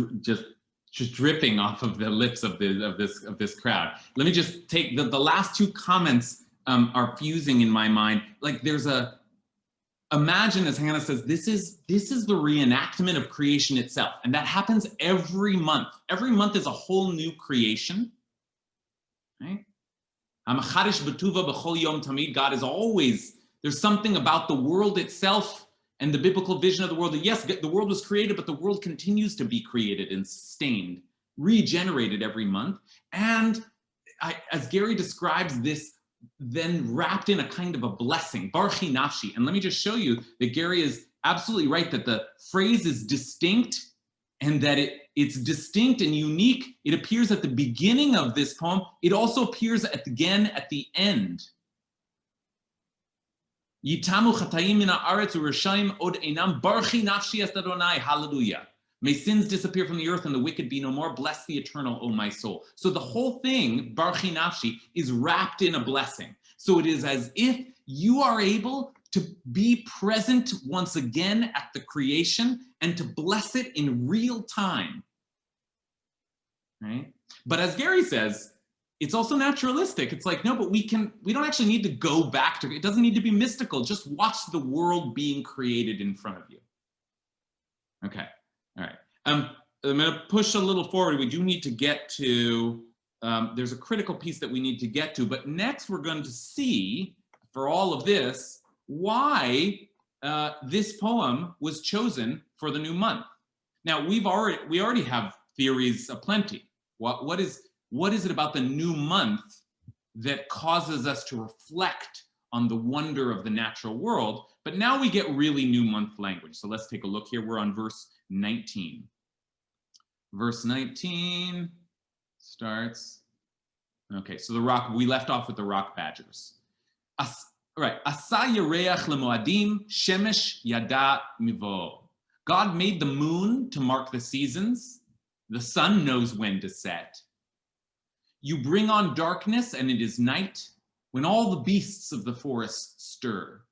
dripping off of the lips of this crowd. Let me just take the last two comments are fusing in my mind. Like there's imagine, as Hannah says, this is the reenactment of creation itself, and that happens every month. Every month is a whole new creation, right? God is always, there's something about the world itself and the biblical vision of the world that, yes, the world was created, but the world continues to be created and sustained, regenerated every month. And as Gary describes this, then wrapped in a kind of a blessing, Baruch Nafshi. And let me just show you that Gary is absolutely right, that the phrase is distinct, and that it's distinct and unique. It appears at the beginning of this poem. It also appears again at the end. Yitamu chatayim min haaretz u'reshaim od einam barchi nafshi es Adonai. Hallelujah. May sins disappear from the earth and the wicked be no more. Bless the eternal, O my soul. So the whole thing, barchi nafshi, is wrapped in a blessing. So it is as if you are able to be present once again at the creation and to bless it in real time, right? But as Gary says, it's also naturalistic. It's like, no, but we don't actually need to go back to, it doesn't need to be mystical. Just watch the world being created in front of you. Okay, all right. I'm gonna push a little forward. We do need to get to, there's a critical piece that we need to get to, but next we're going to see, for all of this, why this poem was chosen for the new month. Now we already have theories aplenty. What is it about the new month that causes us to reflect on the wonder of the natural world? But now we get really new month language. So let's take a look here. We're on verse 19. Verse 19 starts. Okay, so we left off with the rock badgers. Right. Asa yereach lemoadim shemesh yada mivo. God made the moon to mark the seasons. The sun knows when to set. You bring on darkness and it is night when all the beasts of the forest stir.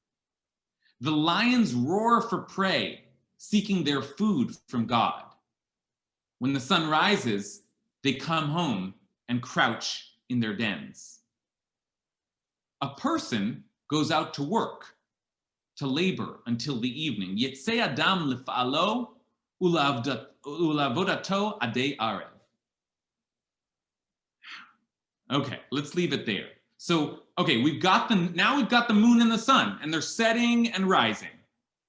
The lions roar for prey, seeking their food from God. When the sun rises, they come home and crouch in their dens. A person goes out to work to labor until the evening. Yitzei adam lefa'alo ulavodato adei arev. Okay, let's leave it there. So, okay, now we've got the moon and the sun, and they're setting and rising,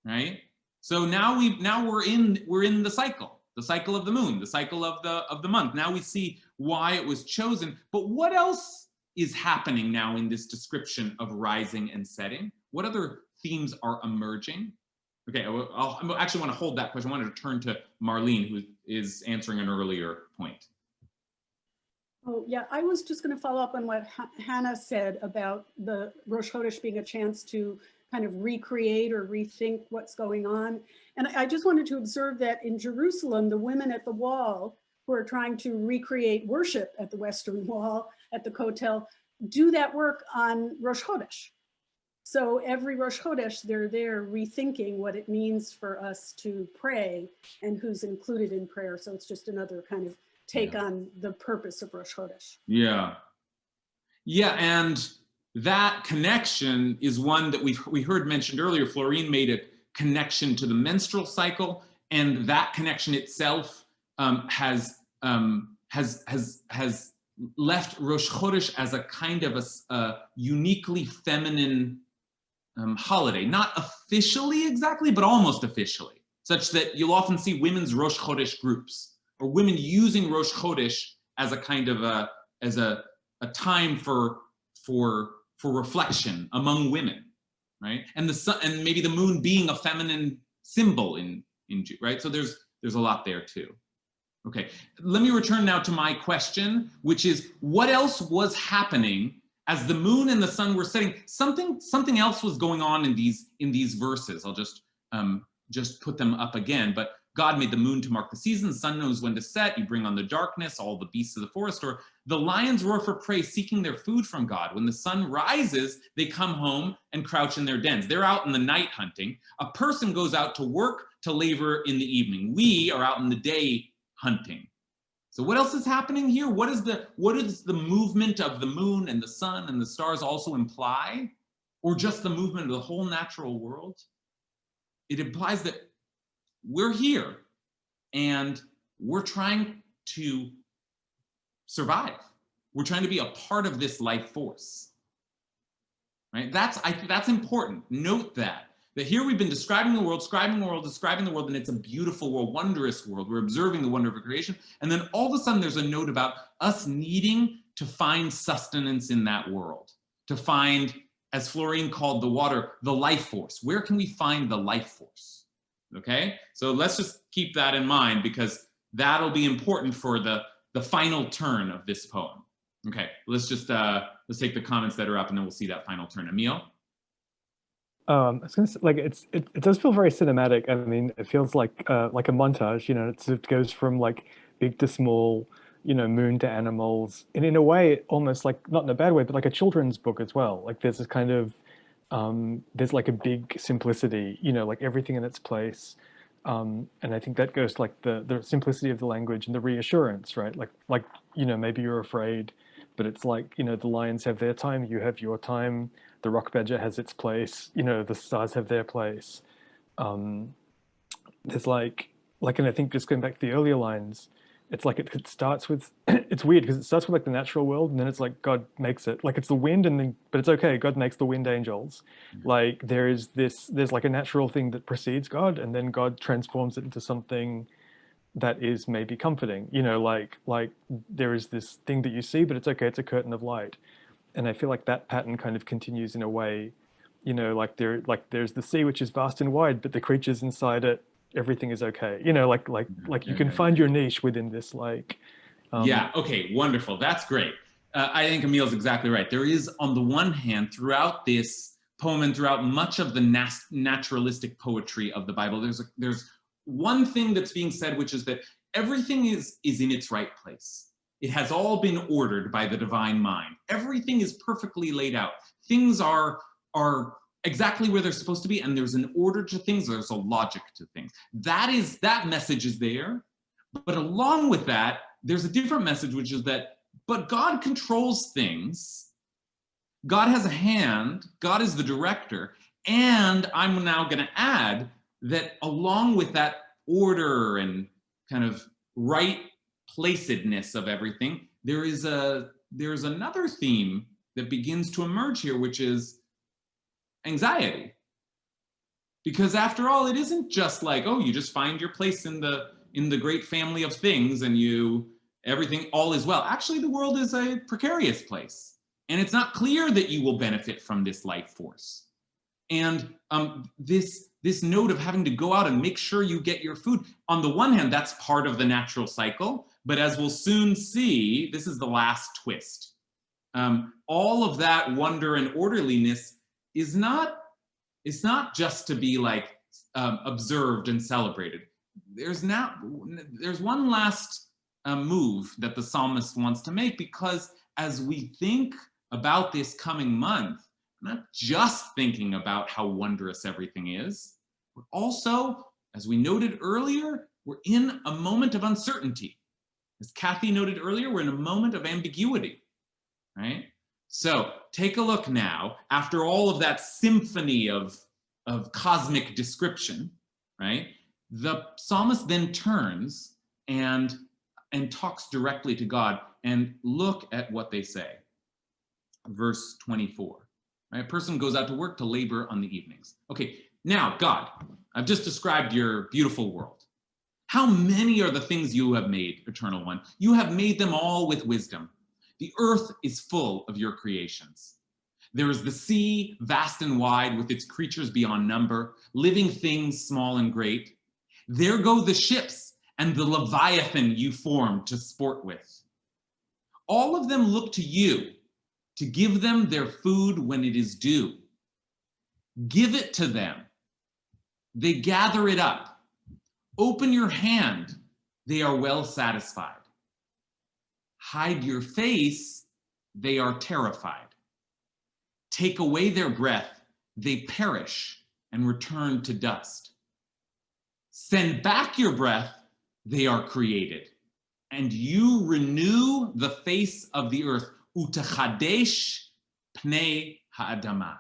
right? So now we're in the cycle of the moon, the cycle of the month. Now we see why it was chosen. But what else is happening now in this description of rising and setting? What other themes are emerging? Okay, I actually want to hold that question. I wanted to turn to Marlene, who is answering an earlier point. Oh, yeah, I was just going to follow up on what Hannah said about the Rosh Chodesh being a chance to kind of recreate or rethink what's going on. And I just wanted to observe that in Jerusalem, the women at the wall who are trying to recreate worship at the Western Wall, at the Kotel, do that work on Rosh Chodesh. So every Rosh Chodesh, they're there rethinking what it means for us to pray and who's included in prayer. So it's just another kind of take on the purpose of Rosh Chodesh. Yeah, and that connection is one that we heard mentioned earlier. Florine made a connection to the menstrual cycle, and that connection itself has left Rosh Chodesh as a kind of a uniquely feminine holiday, not officially exactly, but almost officially, such that you'll often see women's Rosh Chodesh groups, or women using Rosh Chodesh as a kind of a time for reflection among women, right? And the sun, and maybe the moon being a feminine symbol in Jew, right? So there's a lot there too. Okay, let me return now to my question, which is what else was happening as the moon and the sun were setting? Something else was going on in these verses. I'll just put them up again, but God made the moon to mark the season, sun knows when to set, you bring on the darkness, all the beasts of the forest, or the lions roar for prey, seeking their food from God. When the sun rises, they come home and crouch in their dens. They're out in the night hunting. A person goes out to work to labor in the evening. We are out in the day hunting. So what else is happening here? What does the movement of the moon and the sun and the stars also imply? Or just the movement of the whole natural world? It implies that we're here and we're trying to survive. We're trying to be a part of this life force, right? That's important. Note that here we've been describing the world, and it's a beautiful world, wondrous world. We're observing the wonder of creation. And then all of a sudden there's a note about us needing to find sustenance in that world, to find, as Florine called the water, the life force. Where can we find the life force? Okay, so let's just keep that in mind, because that'll be important for the final turn of this poem. Okay, let's take the comments that are up, and then we'll see that final turn. Emil? I was gonna say, like, it does feel very cinematic. I mean, it feels like a montage. You know, it goes from like big to small, you know, moon to animals, and in a way, almost like, not in a bad way, but like a children's book as well. Like there's this kind of there's like a big simplicity, you know, like everything in its place. And I think that goes to like the simplicity of the language and the reassurance, right? Like, you know, maybe you're afraid, but it's like, you know, the lions have their time, you have your time, the rock badger has its place, you know, the stars have their place. There's like, and I think just going back to the earlier lines, it's like it starts with, it's weird because it starts with like the natural world, and then it's like God makes it. Like it's the wind, and then, but it's okay, God makes the wind angels. Like there's like a natural thing that precedes God, and then God transforms it into something that is maybe comforting. You know, like there is this thing that you see, but it's okay, it's a curtain of light. And I feel like that pattern kind of continues in a way, you know, like there's the sea, which is vast and wide, but the creatures inside it, everything is okay. You know, like you can find your niche within this, like. Yeah, okay, wonderful. That's great. I think Emil's exactly right. There is, on the one hand, throughout this poem and throughout much of the naturalistic poetry of the Bible, there's one thing that's being said, which is that everything is in its right place. It has all been ordered by the divine mind. Everything is perfectly laid out. Things are exactly where they're supposed to be, and there's an order to things, there's a logic to things. That message is there, but along with that, there's a different message, which is that, but God controls things. God has a hand, God is the director, And I'm now going to add that along with that order and kind of right placedness of everything, there's another theme that begins to emerge here, which is anxiety. Because after all, it isn't just like, oh, you just find your place in the great family of things and everything, all is well. Actually, the world is a precarious place. And it's not clear that you will benefit from this life force. And this note of having to go out and make sure you get your food, on the one hand, that's part of the natural cycle. But as we'll soon see, this is the last twist. All of that wonder and orderliness is not just to be like observed and celebrated. There's one last move that the psalmist wants to make, because as we think about this coming month, we're not just thinking about how wondrous everything is. We're also, as we noted earlier, we're in a moment of uncertainty. As Kathy noted earlier, we're in a moment of ambiguity, right? So take a look now, after all of that symphony of cosmic description, right? The psalmist then turns and talks directly to God, and look at what they say. Verse 24, right? A person goes out to work to labor on the evenings. Okay, now God, I've just described your beautiful world. How many are the things you have made, Eternal One? You have made them all with wisdom. The earth is full of your creations. There is the sea, vast and wide, with its creatures beyond number, living things small and great. There go the ships and the Leviathan you formed to sport with. All of them look to you to give them their food when it is due. Give it to them. They gather it up. Open your hand. They are well satisfied. Hide your face. They are terrified. Take away their breath. They perish and return to dust. Send back your breath. They are created. And you renew the face of the earth. Utechadesh pnei ha'adama.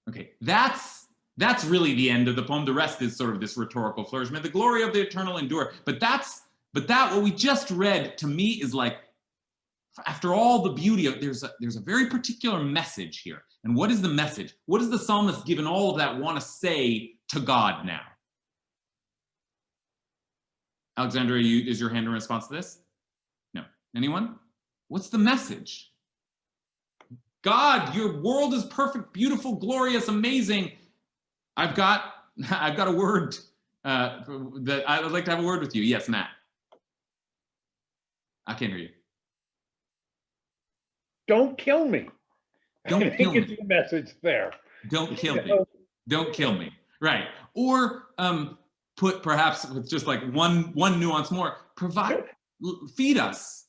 Okay, that's really the end of the poem. The rest is sort of this rhetorical flourishment. The glory of the eternal endure. But that what we just read to me is like, after all the beauty of, there's a very particular message here. And what is the message? What does the psalmist, given all of that, want to say to God now? Alexandra, is your hand in response to this? No. Anyone? What's the message? God, your world is perfect, beautiful, glorious, amazing. I've got a word that I would like to have a word with you. Yes, Matt. I can't hear you. Don't kill me. Don't kill me. It's the message there. Don't kill me. Don't kill me. Right. Or put perhaps with just like one nuance more, feed us,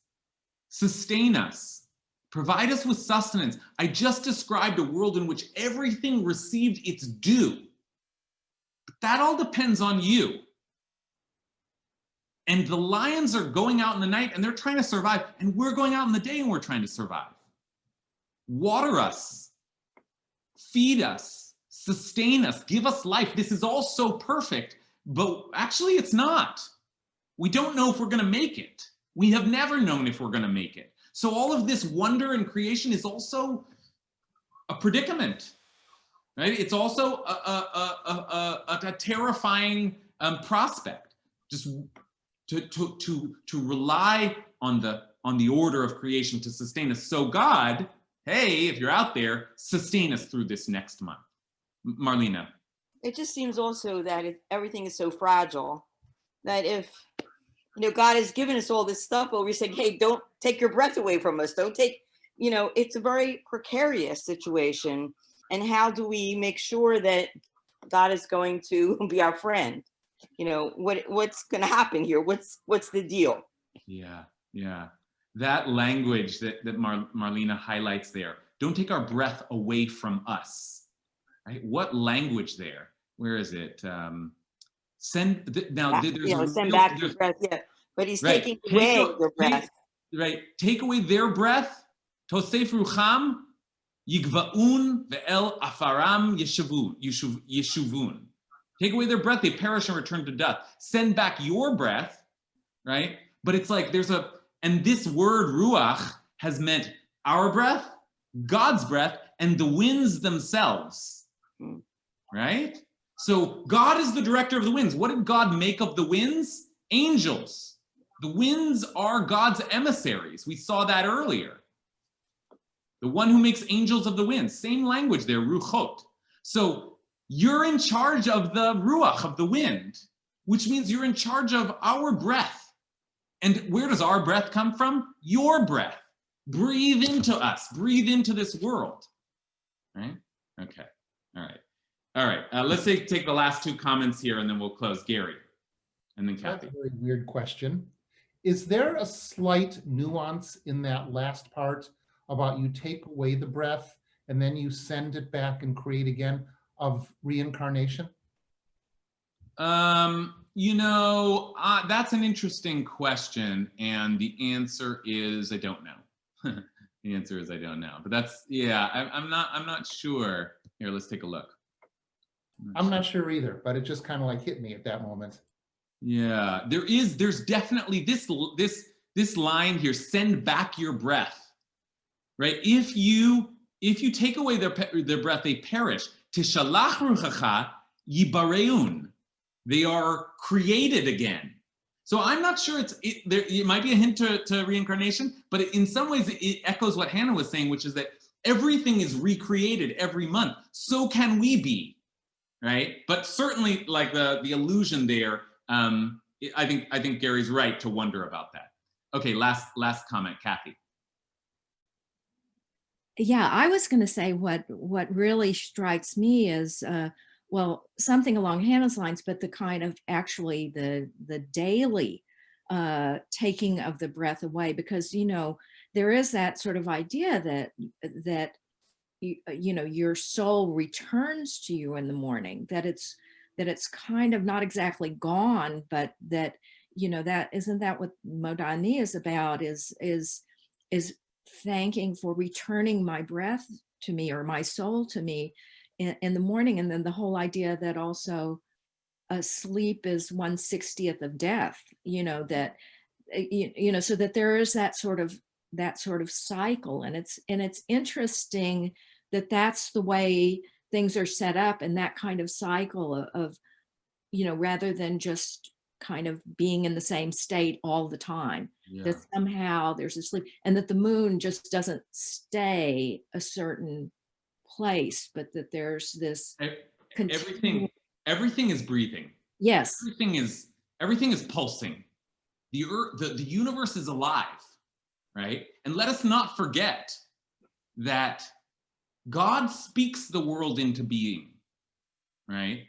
sustain us, provide us with sustenance. I just described a world in which everything received its due. But that all depends on you. And the lions are going out in the night and they're trying to survive. And we're going out in the day and we're trying to survive. Water us, feed us, sustain us, give us life. This is all so perfect, but actually it's not. We don't know if we're going to make it. We have never known if we're going to make it. So all of this wonder and creation is also a predicament, right? It's also a terrifying prospect. Just to rely on the order of creation to sustain us. So God, hey, if you're out there, sustain us through this next month. Marlena. It just seems also that everything is so fragile that if, God has given us all this stuff, but we're saying, hey, don't take your breath away from us. Don't take, it's a very precarious situation. And how do we make sure that God is going to be our friend? What's going to happen here? What's the deal? Yeah. That language that Marlena highlights there. Don't take our breath away from us. Right? What language there? Where is it? Send back your breath. Yeah, but he's taking away your breath. Take away their breath. Tosef rucham. Yigva'un ve'el afaram yeshuvun. Take away their breath, they perish and return to death. Send back your breath, right? But it's like and this word ruach has meant our breath, God's breath, and the winds themselves, right? So God is the director of the winds. What did God make of the winds? Angels. The winds are God's emissaries. We saw that earlier. The one who makes angels of the winds. Same language there, ruchot. So you're in charge of the ruach, of the wind, which means you're in charge of our breath. And where does our breath come from? Your breath. Breathe into us. Breathe into this world. Right? Okay. All right. All right. Let's take the last two comments here, and then we'll close. Gary, and then Kathy. That's a very weird question. Is there a slight nuance in that last part about you take away the breath and then you send it back and create again, of reincarnation? You know, that's an interesting question, and the answer is I don't know. The answer is I don't know. But that's, yeah, I'm not sure. Here, let's take a look. I'm not sure either, but it just kind of like hit me at that moment. Yeah, there's definitely this line here, send back your breath, right? If you take away their breath, they perish. Tishalach ruchacha yibareun. They are created again. So I'm not sure it might be a hint to reincarnation, but in some ways it echoes what Hannah was saying, which is that everything is recreated every month. So can we be, right? But certainly, like the illusion there, I think Gary's right to wonder about that. Okay, last comment, Kathy. Yeah, I was going to say what really strikes me is well, something along Hannah's lines, but the kind of actually the daily taking of the breath away, because you know there is that sort of idea that you know your soul returns to you in the morning, that it's kind of not exactly gone, but that you know that isn't that what Modani is about, is thanking for returning my breath to me, or my soul to me in the morning. And then the whole idea that also sleep is 1/60th of death, you know, that you know, so that there is that sort of cycle. And it's interesting that that's the way things are set up, and that kind of cycle of you know, rather than just kind of being in the same state all the time. Yeah. That somehow there's a sleep, and that the moon just doesn't stay a certain place, but that there's this everything is breathing. Yes. Everything is pulsing. The universe is alive, right? And let us not forget that God speaks the world into being, right?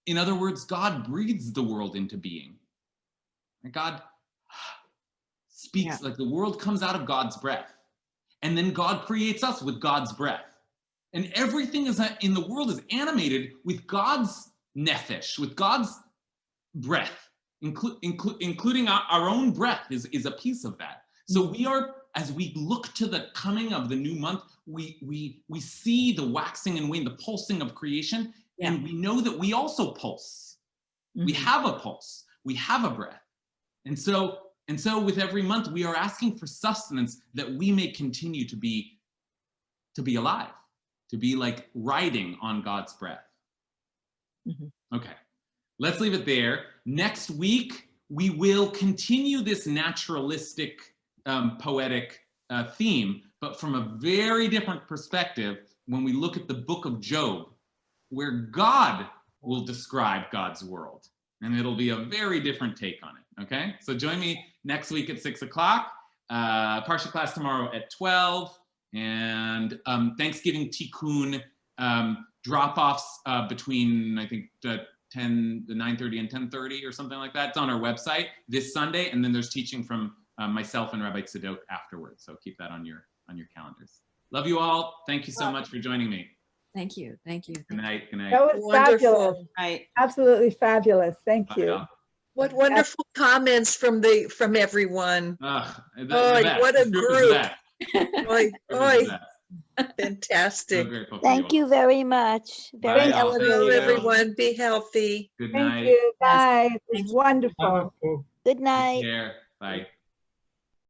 In other words, God breathes the world into being. And God speaks, like the world comes out of God's breath. And then God creates us with God's breath. And everything in the world is animated with God's nefesh, with God's breath, including our own breath is a piece of that. So we are, as we look to the coming of the new month, we see the waxing and waning, the pulsing of creation. Yeah. And we know that we also pulse. Mm-hmm. We have a pulse. We have a breath. And so with every month, we are asking for sustenance that we may continue to be alive, to be like riding on God's breath. Mm-hmm. Okay, let's leave it there. Next week, we will continue this naturalistic, poetic theme, but from a very different perspective when we look at the book of Job, where God will describe God's world. And it'll be a very different take on it, okay? So join me next week at 6 o'clock, Parsha class tomorrow at 12, and Thanksgiving Tikkun drop-offs between, I think, 9:30 and 10:30 or something like that. It's on our website this Sunday, and then there's teaching from myself and Rabbi Tzadok afterwards, so keep that on your calendars. Love you all. Thank you so much for joining me. Thank you. Thank you. Good night. Good night. That was Wonderful. fabulous. Right. Absolutely fabulous. Thank you. What wonderful comments from everyone. What a group. Oy, oy. Fantastic. So grateful for Thank all. you very much. Very Bye, all. Thank Well, you. everyone, be healthy. Good Thank night. you. Yes. Bye. It was wonderful. Wonderful. Good Take night. care. Bye.